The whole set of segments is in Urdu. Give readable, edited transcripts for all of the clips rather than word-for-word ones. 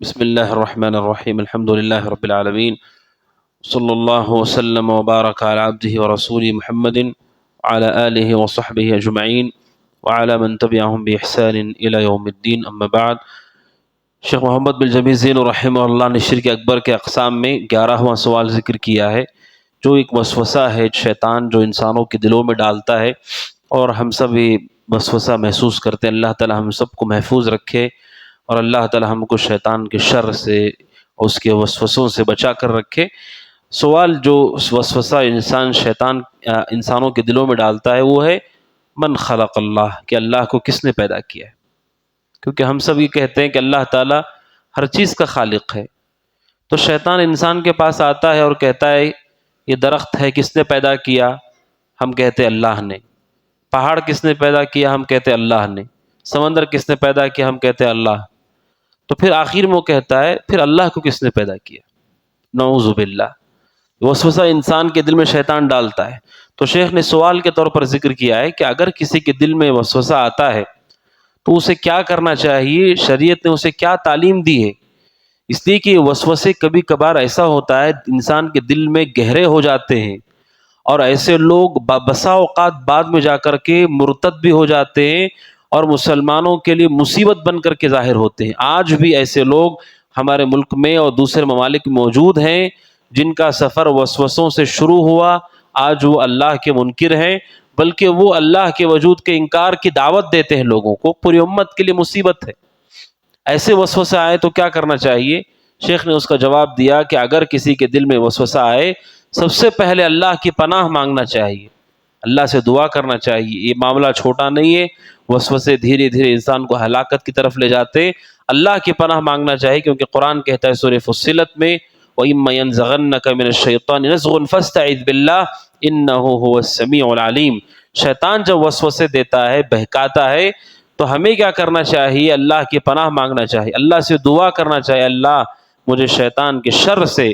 بسم اللہ الرحمن الرحیم الحمد للہ رب العالمین صلی اللہ وسلم وبارک علی عبدہ ورسولہ محمد وعلی آلہ وصحبہ اجمعین وعلی من تبعہم بإحسان الی یوم الدین اما بعد۔ شیخ محمد بن جمیل زین رحمہ اللہ نے شرک اکبر کے اقسام میں 11واں سوال ذکر کیا ہے، جو ایک وسوسہ ہے شیطان جو انسانوں کے دلوں میں ڈالتا ہے، اور ہم سب یہ وسوسہ محسوس کرتے ہیں۔ اللہ تعالی ہم سب کو محفوظ رکھے اور اللہ تعالی ہم کو شیطان کے شر سے اور اس کے وسوسوں سے بچا کر رکھے۔ سوال جو وسوسہ شیطان انسانوں کے دلوں میں ڈالتا ہے وہ ہے من خلق اللہ، کہ اللہ کو کس نے پیدا کیا ہے؟ کیونکہ ہم سب یہ کہتے ہیں کہ اللہ تعالی ہر چیز کا خالق ہے، تو شیطان انسان کے پاس آتا ہے اور کہتا ہے یہ درخت ہے کس نے پیدا کیا؟ ہم کہتے اللہ نے۔ پہاڑ کس نے پیدا کیا؟ ہم کہتے اللہ نے۔ سمندر کس نے پیدا کیا؟ ہم کہتے اللہ۔ تو پھر آخر میں وہ کہتا ہے پھر اللہ کو کس نے پیدا کیا؟ نعوذ باللہ۔ وسوسہ انسان کے دل میں شیطان ڈالتا ہے، تو شیخ نے سوال کے طور پر ذکر کیا ہے کہ اگر کسی کے دل میں وسوسہ آتا ہے تو اسے کیا کرنا چاہیے، شریعت نے اسے کیا تعلیم دی ہے؟ اس لیے کہ وسوسے کبھی کبھار ایسا ہوتا ہے انسان کے دل میں گہرے ہو جاتے ہیں، اور ایسے لوگ بسا اوقات بعد میں جا کر کے مرتد بھی ہو جاتے ہیں اور مسلمانوں کے لیے مصیبت بن کر کے ظاہر ہوتے ہیں۔ آج بھی ایسے لوگ ہمارے ملک میں اور دوسرے ممالک میں موجود ہیں جن کا سفر وسوسوں سے شروع ہوا، آج وہ اللہ کے منکر ہیں، بلکہ وہ اللہ کے وجود کے انکار کی دعوت دیتے ہیں لوگوں کو۔ پوری امت کے لیے مصیبت ہے۔ ایسے وسوسہ آئے تو کیا کرنا چاہیے؟ شیخ نے اس کا جواب دیا کہ اگر کسی کے دل میں وسوسہ آئے، سب سے پہلے اللہ کی پناہ مانگنا چاہیے، اللہ سے دعا کرنا چاہیے۔ یہ معاملہ چھوٹا نہیں ہے، وسوسے دھیرے دھیرے انسان کو ہلاکت کی طرف لے جاتے۔ اللہ کی پناہ مانگنا چاہیے، کیونکہ قرآن کہتا ہے سورہ فصلت میں وَإِمَّا يَنزَغَنَّكَ مِنَ الشَّيْطَانِ نَزْغٌ فَاسْتَعِذْ بِاللَّهِ إِنَّهُ هُوَ السَّمِيعُ الْعَلِيمُ۔ شیطان جب وسوسے دیتا ہے، بہکاتا ہے، تو ہمیں کیا کرنا چاہیے؟ اللہ کی پناہ مانگنا چاہیے، اللہ سے دعا کرنا چاہیے، اللہ مجھے شیطان کے شر سے،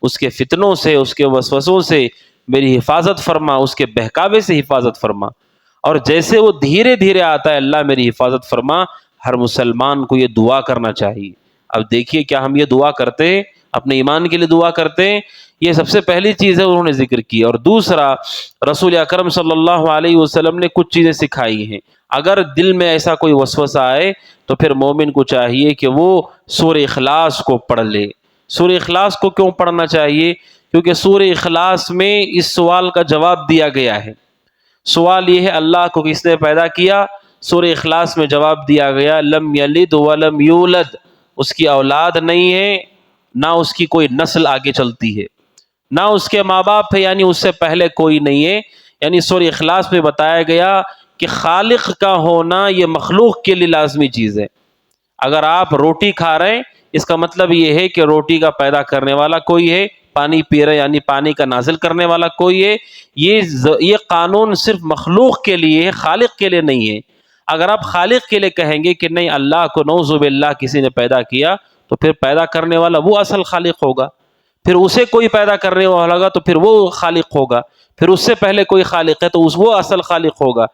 اس کے فتنوں سے، اس کے وسوسوں سے میری حفاظت فرما، اس کے بہکاوے سے حفاظت فرما۔ اور جیسے وہ دھیرے دھیرے آتا ہے اللہ میری حفاظت فرما، ہر مسلمان کو یہ دعا کرنا چاہیے۔ اب دیکھیے کیا ہم یہ دعا کرتے ہیں؟ اپنے ایمان کے لیے دعا کرتے ہیں؟ یہ سب سے پہلی چیز ہے انہوں نے ذکر کی۔ اور دوسرا، رسول اکرم صلی اللہ علیہ وسلم نے کچھ چیزیں سکھائی ہیں۔ اگر دل میں ایسا کوئی وسوسہ آئے تو پھر مومن کو چاہیے کہ وہ سورہ اخلاص کو پڑھ لے۔ سورہ اخلاص کو کیوں پڑھنا چاہیے؟ کیونکہ سورہ اخلاص میں اس سوال کا جواب دیا گیا ہے۔ سوال یہ ہے اللہ کو کس نے پیدا کیا؟ سورہ اخلاص میں جواب دیا گیا لم یلد ولم یولد، اس کی اولاد نہیں ہے، نہ اس کی کوئی نسل آگے چلتی ہے، نہ اس کے ماں باپ ہے، یعنی اس سے پہلے کوئی نہیں ہے۔ یعنی سورہ اخلاص میں بتایا گیا کہ خالق کا ہونا یہ مخلوق کے لیے لازمی چیز ہے۔ اگر آپ روٹی کھا رہے ہیں، اس کا مطلب یہ ہے کہ روٹی کا پیدا کرنے والا کوئی ہے، پانی پی رہے یعنی پانی کا نازل کرنے والا کوئی ہے۔ یہ قانون صرف مخلوق کے لیے ہے، خالق کے لیے نہیں ہے۔ اگر آپ خالق کے لیے کہیں گے کہ نہیں اللہ کو نعوذ باللہ کسی نے پیدا کیا، تو پھر پیدا کرنے والا وہ اصل خالق ہوگا، پھر اسے کوئی پیدا کرنے والا ہوگا تو پھر وہ خالق ہوگا، پھر اس سے پہلے کوئی خالق ہے تو وہ اصل خالق ہوگا۔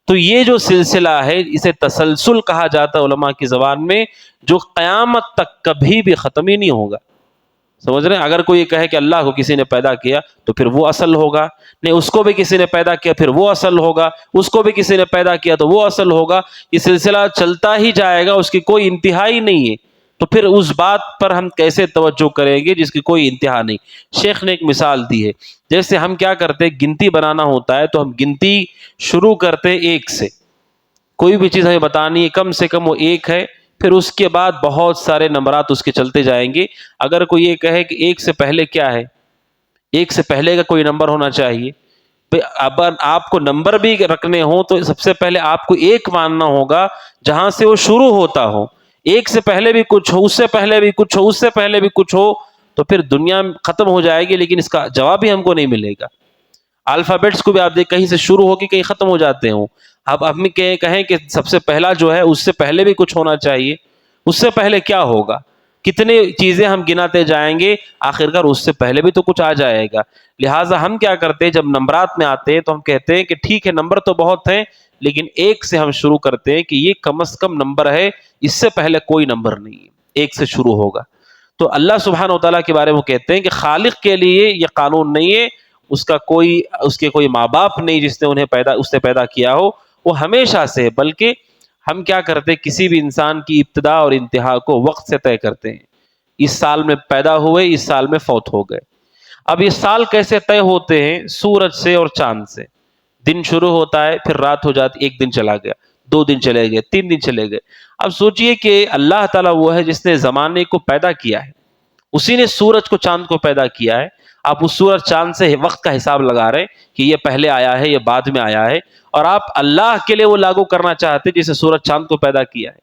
تو یہ جو سلسلہ ہے اسے تسلسل کہا جاتا ہے علماء کی زبان میں، جو قیامت تک کبھی بھی ختم ہی نہیں ہوگا۔ سمجھ رہے ہیں؟ اگر کوئی کہے کہ اللہ کو کسی نے پیدا کیا تو پھر وہ اصل ہوگا، نہیں اس کو بھی کسی نے پیدا کیا پھر وہ اصل ہوگا، اس کو بھی کسی نے پیدا کیا تو وہ اصل ہوگا۔ یہ سلسلہ چلتا ہی جائے گا، اس کی کوئی انتہا ہی نہیں ہے۔ تو پھر اس بات پر ہم کیسے توجہ کریں گے جس کی کوئی انتہا نہیں؟ شیخ نے ایک مثال دی ہے، جیسے ہم کیا کرتے، گنتی بنانا ہوتا ہے تو ہم گنتی شروع کرتے ایک سے، کوئی بھی چیز ہمیں بتانی ہے کم سے کم وہ ایک ہے، پھر اس کے بعد بہت سارے نمبرات اس کے چلتے جائیں گے۔ اگر کوئی یہ کہے کہ ایک سے پہلے کیا ہے، ایک سے پہلے کا کوئی نمبر ہونا چاہیے۔ اب آپ کو نمبر بھی رکھنے ہوں تو سب سے پہلے آپ کو ایک ماننا ہوگا جہاں سے وہ شروع ہوتا ہو۔ ایک سے پہلے بھی کچھ ہو، اس سے پہلے بھی کچھ ہو، اس سے پہلے بھی کچھ ہو، تو پھر دنیا ختم ہو جائے گی، لیکن اس کا جواب بھی ہم کو نہیں ملے گا۔ الفابیٹس کو بھی آپ دیکھ کہیں سے شروع ہو کے کہیں ختم ہو جاتے ہوں۔ اب ہم کہیں کہ سب سے پہلا جو ہے اس سے پہلے بھی کچھ ہونا چاہیے، اس سے پہلے کیا ہوگا؟ کتنے چیزیں ہم گناتے جائیں گے، آخرکار اس سے پہلے بھی تو کچھ آ جائے گا۔ لہٰذا ہم کیا کرتے ہیں، جب نمبرات میں آتے ہیں تو ہم کہتے ہیں کہ ٹھیک ہے نمبر تو بہت ہیں، لیکن ایک سے ہم شروع کرتے ہیں کہ یہ کم از کم نمبر ہے، اس سے پہلے کوئی نمبر نہیں ہے۔ ایک سے شروع ہوگا. تو اللہ سبحانہ و تعالیٰ کے بارے میں وہ کہتے ہیں کہ خالق کے لیے یہ قانون نہیں ہے، اس کے کوئی ماں باپ نہیں جس نے اس نے پیدا کیا ہو، وہ ہمیشہ سے ہے. بلکہ ہم کیا کرتے ہیں، کسی بھی انسان کی ابتدا اور انتہا کو وقت سے طے کرتے ہیں. اس سال میں پیدا ہوئے، اس سال میں فوت ہو گئے. اب یہ سال کیسے طے ہوتے ہیں؟ سورج سے اور چاند سے. دن شروع ہوتا ہے، پھر رات ہو جاتی، ایک دن چلا گیا، 2 دن چلے گئے، 3 دن چلے گئے. اب سوچئے کہ اللہ تعالیٰ وہ ہے جس نے زمانے کو پیدا کیا ہے، اسی نے سورج کو چاند کو پیدا کیا ہے. آپ اس سورج چاند سے وقت کا حساب لگا رہے کہ یہ پہلے آیا ہے، یہ بعد میں آیا ہے، اور آپ اللہ کے لیے وہ لاگو کرنا چاہتے جسے سورج چاند کو پیدا کیا ہے.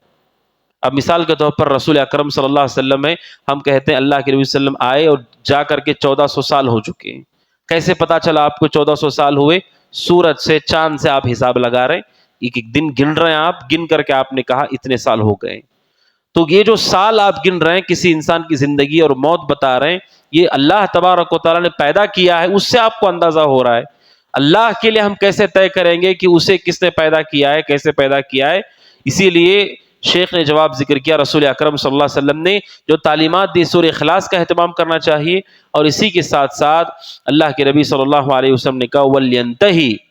اب مثال کے طور پر رسول اکرم صلی اللہ علیہ وسلم ہے، ہم کہتے ہیں اللہ کے نبی صلی اللہ علیہ وسلم آئے اور جا کر کے 1400 سال ہو چکے ہیں. کیسے پتا چلا آپ کو 1400 سال ہوئے؟ سورج سے چاند سے آپ حساب لگا رہے ہیں، ایک ایک دن گن رہے ہیں، آپ گن کر کے آپ نے کہا اتنے سال ہو گئے. تو یہ جو سال آپ گن رہے ہیں، کسی انسان کی زندگی اور موت بتا رہے ہیں، یہ اللہ تبارک و تعالیٰ نے پیدا کیا ہے، اس سے آپ کو اندازہ ہو رہا ہے. اللہ کے لیے ہم کیسے طے کریں گے کہ اسے کس نے پیدا کیا ہے، کیسے پیدا کیا ہے؟ اسی لیے شیخ نے جواب ذکر کیا، رسول اکرم صلی اللہ علیہ وسلم نے جو تعلیمات دی، سورہ اخلاص کا اہتمام کرنا چاہیے، اور اسی کے ساتھ ساتھ اللہ کے نبی صلی اللہ علیہ وسلم نے کہا وَلْيَنْتَهِ.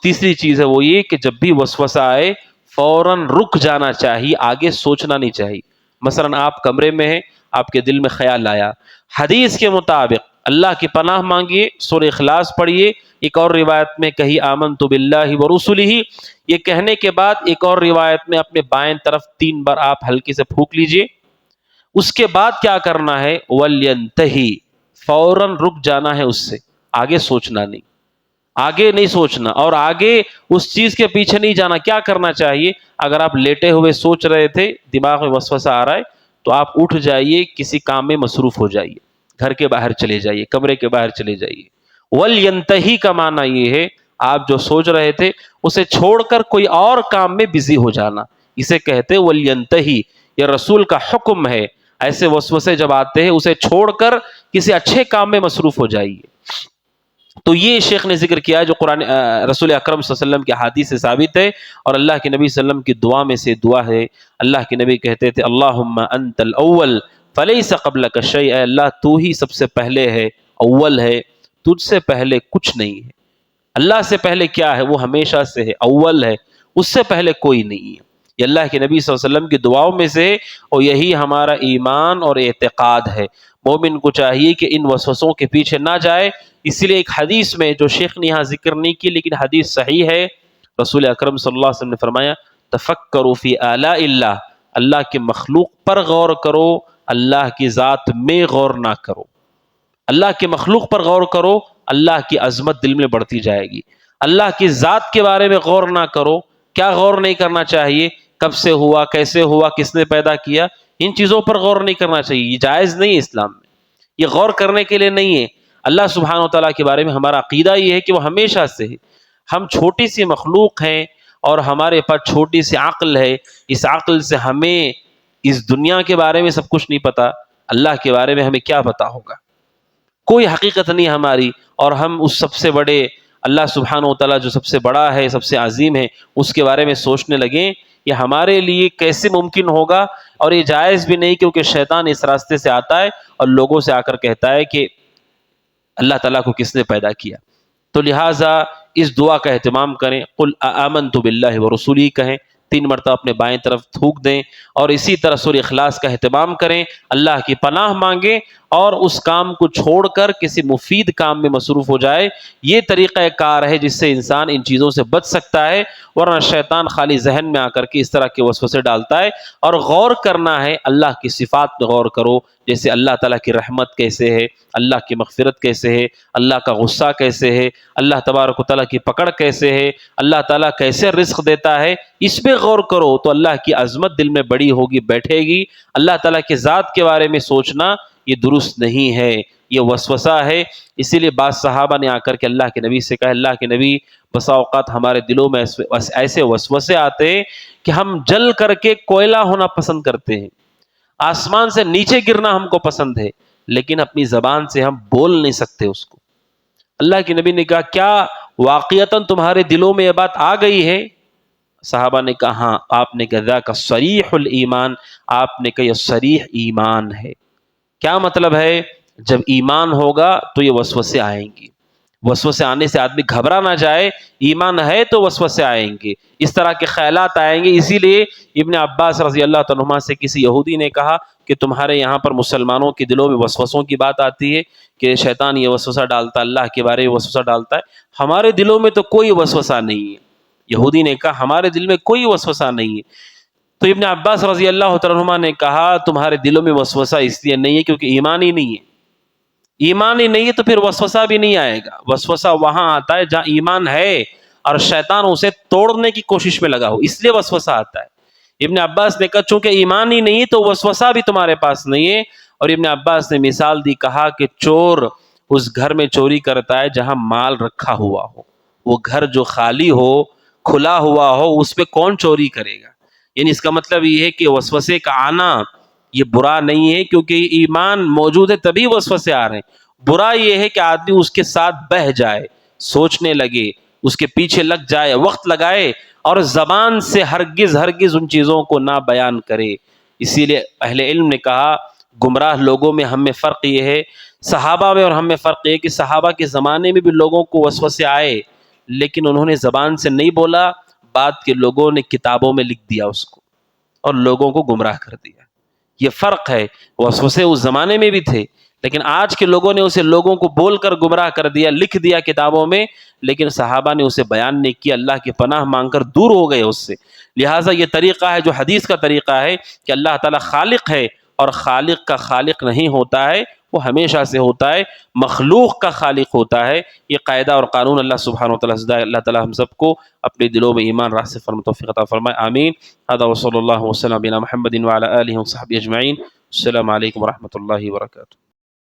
تیسری چیز ہے وہ یہ کہ جب بھی وسوسہ آئے فوراً رک جانا چاہیے، آگے سوچنا نہیں چاہیے. مثلا آپ کمرے میں ہیں، آپ کے دل میں خیال آیا، حدیث کے مطابق اللہ کی پناہ مانگیے، سورہ اخلاص پڑھیے. ایک اور روایت میں کہی آمنت باللہ ورسلہ، یہ کہنے کے بعد ایک اور روایت میں اپنے بائیں طرف 3 بار آپ ہلکے سے پھونک لیجئے. اس کے بعد کیا کرنا ہے؟ وَلْيَنْتَهِ، فوراً رک جانا ہے، اس سے آگے سوچنا نہیں، آگے نہیں سوچنا، اور آگے اس چیز کے پیچھے نہیں جانا. کیا کرنا چاہیے؟ اگر آپ لیٹے ہوئے سوچ رہے تھے، دماغ میں وسوسہ آ رہا ہے، تو آپ اٹھ جائیے، کسی کام میں مصروف ہو جائیے، گھر کے باہر چلے جائیے، کمرے کے باہر چلے جائیے. وَلْيَنْتَهِ کا معنی یہ ہے آپ جو سوچ رہے تھے اسے چھوڑ کر کوئی اور کام میں بزی ہو جانا، اسے کہتے وَلْيَنْتَهِ. یہ رسول کا حکم ہے، ایسے وسوسے جب آتے ہیں اسے چھوڑ کر کسی اچھے کام میں مصروف ہو جائیے. تو یہ شیخ نے ذکر کیا جو قرآن رسول اکرم صلی اللہ علیہ وسلم کی حدیث سے ثابت ہے، اور اللہ کے نبی صلی اللہ علیہ وسلم کی دعا میں سے دعا ہے. اللہ کے نبی کہتے تھے اللہم انت الاول فلیس قبلک شیء، اے اللہ تو ہی سب سے پہلے ہے، اول ہے، تجھ سے پہلے کچھ نہیں ہے. اللہ سے پہلے کیا ہے؟ وہ ہمیشہ سے ہے، اول ہے، اس سے پہلے کوئی نہیں ہے. یہ اللہ کے نبی صلی اللہ علیہ وسلم کی دعاؤں میں سے، اور یہی ہمارا ایمان اور اعتقاد ہے. مومن کو چاہیے کہ ان وسوسوں کے پیچھے نہ جائے. اسی لیے ایک حدیث میں جو شیخ نے یہاں ذکر نہیں کی لیکن حدیث صحیح ہے، رسول اکرم صلی اللہ علیہ وسلم نے فرمایا تفکروا فی آلاء اللہ، اللہ کے مخلوق پر غور کرو، اللہ کی ذات میں غور نہ کرو. اللہ کے مخلوق پر غور کرو، اللہ کی عظمت دل میں بڑھتی جائے گی. اللہ کی ذات کے بارے میں غور نہ کرو. کیا غور نہیں کرنا چاہیے؟ کب سے ہوا، کیسے ہوا، کس نے پیدا کیا، ان چیزوں پر غور نہیں کرنا چاہیے. یہ جائز نہیں ہے اسلام میں، یہ غور کرنے کے لیے نہیں ہے. اللہ سبحانہ و تعالیٰ کے بارے میں ہمارا عقیدہ یہ ہے کہ وہ ہمیشہ سے ہے. ہم چھوٹی سی مخلوق ہیں اور ہمارے پاس چھوٹی سی عقل ہے. اس عقل سے ہمیں اس دنیا کے بارے میں سب کچھ نہیں پتا، اللہ کے بارے میں ہمیں کیا پتا ہوگا؟ کوئی حقیقت نہیں ہماری. اور ہم اس سب سے بڑے اللہ سبحانہ و تعالیٰ جو سب سے بڑا ہے، سب سے عظیم ہے، اس کے بارے میں سوچنے لگیں، یہ ہمارے لیے کیسے ممکن ہوگا؟ اور یہ جائز بھی نہیں، کیونکہ شیطان اس راستے سے آتا ہے اور لوگوں سے آ کر کہتا ہے کہ اللہ تعالیٰ کو کس نے پیدا کیا. تو لہٰذا اس دعا کا اہتمام کریں. قل آمنت باللہ ورسولہ کہیں، 3 مرتبہ اپنے بائیں طرف تھوک دیں، اور اسی طرح سورہ اخلاص کا اہتمام کریں، اللہ کی پناہ مانگیں، اور اس کام کو چھوڑ کر کسی مفید کام میں مصروف ہو جائے. یہ طریقہ کار ہے جس سے انسان ان چیزوں سے بچ سکتا ہے، ورنہ شیطان خالی ذہن میں آ کر کے اس طرح کے وسوسے ڈالتا ہے. اور غور کرنا ہے، اللہ کی صفات پہ غور کرو، جیسے اللہ تعالیٰ کی رحمت کیسے ہے، اللہ کی مغفرت کیسے ہے، اللہ کا غصہ کیسے ہے، اللہ تبارک و تعالیٰ کی پکڑ کیسے ہے، اللہ تعالیٰ کیسے رزق دیتا ہے. اس پہ غور کرو تو اللہ کی عظمت دل میں بڑی ہوگی، بیٹھے گی. اللہ تعالیٰ کی ذات کے بارے میں سوچنا یہ درست نہیں ہے، یہ وسوسہ ہے. اسی لیے بعض صحابہ نے آ کر کے اللہ کے نبی سے کہا اللہ کے نبی، بسا اوقات ہمارے دلوں میں ایسے وسوسے آتے ہیں کہ ہم جل کر کے کوئلہ ہونا پسند کرتے ہیں، آسمان سے نیچے گرنا ہم کو پسند ہے، لیکن اپنی زبان سے ہم بول نہیں سکتے اس کو. اللہ کے نبی نے کہا کیا واقعتاً تمہارے دلوں میں یہ بات آ گئی ہے؟ صحابہ نے کہا ہاں، آپ نے کہا ذاک صریح الایمان، آپ نے کہا یہ صریح ایمان ہے۔ کیا مطلب ہے؟ جب ایمان ہوگا تو یہ وسوسے آئیں گی، وسوسے آنے سے آدمی گھبرا نہ جائے، ایمان ہے تو وسوسے آئیں گے، اس طرح کے خیالات آئیں گے۔ اسی لیے ابن عباس رضی اللہ تعالیٰ عنہ سے کسی یہودی نے کہا کہ تمہارے یہاں پر مسلمانوں کے دلوں میں وسوسوں کی بات آتی ہے کہ شیطان یہ وسوسہ ڈالتا ہے، اللہ کے بارے میں وسوسہ ڈالتا ہے، ہمارے دلوں میں تو کوئی وسوسہ نہیں ہے۔ یہودی نے کہا ہمارے دل میں کوئی وسوسہ نہیں ہے۔ تو ابن عباس رضی اللہ تعالیٰ عنہ نے کہا تمہارے دلوں میں وسوسہ اس لیے نہیں ہے کیونکہ ایمان ہی نہیں ہے، ایمان ہی نہیں ہے تو پھر وسوسہ بھی نہیں آئے گا۔ وسوسہ وہاں آتا ہے جہاں ایمان ہے اور شیطان اسے توڑنے کی کوشش میں لگا ہو، اس لیے وسوسہ آتا ہے۔ ابن عباس نے کہا چونکہ ایمان ہی نہیں ہے تو وسوسہ بھی تمہارے پاس نہیں ہے۔ اور ابن عباس نے مثال دی، کہا کہ چور اس گھر میں چوری کرتا ہے جہاں مال رکھا ہوا ہو، وہ گھر جو خالی ہو، کھلا ہوا ہو، اس پہ کون چوری کرے گا؟ یعنی اس کا مطلب یہ ہے کہ وسوسے کا آنا یہ برا نہیں ہے، کیونکہ ایمان موجود ہے تبھی وسوسے آ رہے ہیں۔ برا یہ ہے کہ آدمی اس کے ساتھ بہہ جائے، سوچنے لگے، اس کے پیچھے لگ جائے، وقت لگائے اور زبان سے ہرگز ان چیزوں کو نہ بیان کرے۔ اسی لیے اہل علم نے کہا گمراہ لوگوں میں ہم میں فرق یہ ہے، صحابہ میں اور ہم میں فرق یہ ہے کہ صحابہ کے زمانے میں بھی لوگوں کو وسوسے آئے لیکن انہوں نے زبان سے نہیں بولا، بعد کے لوگوں نے کتابوں میں لکھ دیا اس کو اور لوگوں کو گمراہ کر دیا۔ یہ فرق ہے، وسوسے اس زمانے میں بھی تھے لیکن آج کے لوگوں نے اسے لوگوں کو بول کر گمراہ کر دیا، لکھ دیا کتابوں میں، لیکن صحابہ نے اسے بیان نہیں کیا، اللہ کی پناہ مانگ کر دور ہو گئے اس سے۔ لہٰذا یہ طریقہ ہے جو حدیث کا طریقہ ہے کہ اللہ تعالیٰ خالق ہے اور خالق کا خالق نہیں ہوتا ہے، وہ ہمیشہ سے ہوتا ہے، مخلوق کا خالق ہوتا ہے۔ یہ قاعدہ اور قانون اللہ سبحانہ وتعالیٰ سے اللہ تعالیٰ ہم سب کو اپنے دلوں میں ایمان راسخ فرمائے، توفیق عطا فرمائے، آمین۔ هذا وصلی اللہ وسلم علی محمد وعلی آلہ وصحبہ اجمعین۔ السلام علیکم ورحمۃ اللہ وبرکاتہ۔